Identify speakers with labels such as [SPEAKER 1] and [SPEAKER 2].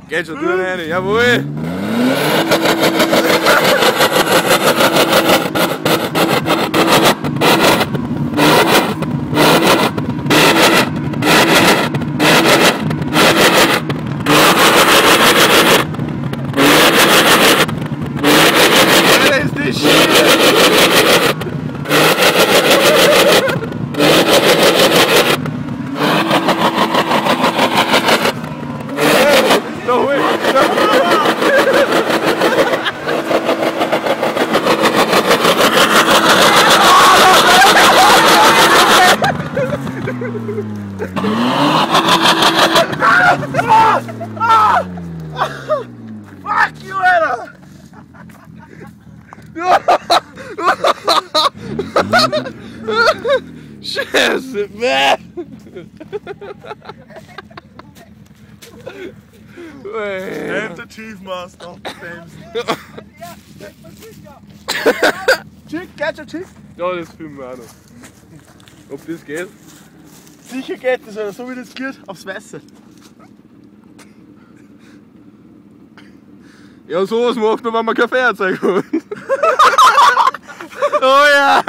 [SPEAKER 1] Geht schon, tu rein, jawohl! Das ist nicht schön!
[SPEAKER 2] Fuck you, Alter!
[SPEAKER 1] Scheiße, man!
[SPEAKER 2] Der Chiefmaster. Chick, geht schon, Chick?
[SPEAKER 1] Ja, das filmen wir auch noch. Ob das geht?
[SPEAKER 2] Sicher geht das, oder so wie das geht, aufs Weiße.
[SPEAKER 1] Ja, sowas macht man, wenn man kein Feuerzeug hat. Oh ja!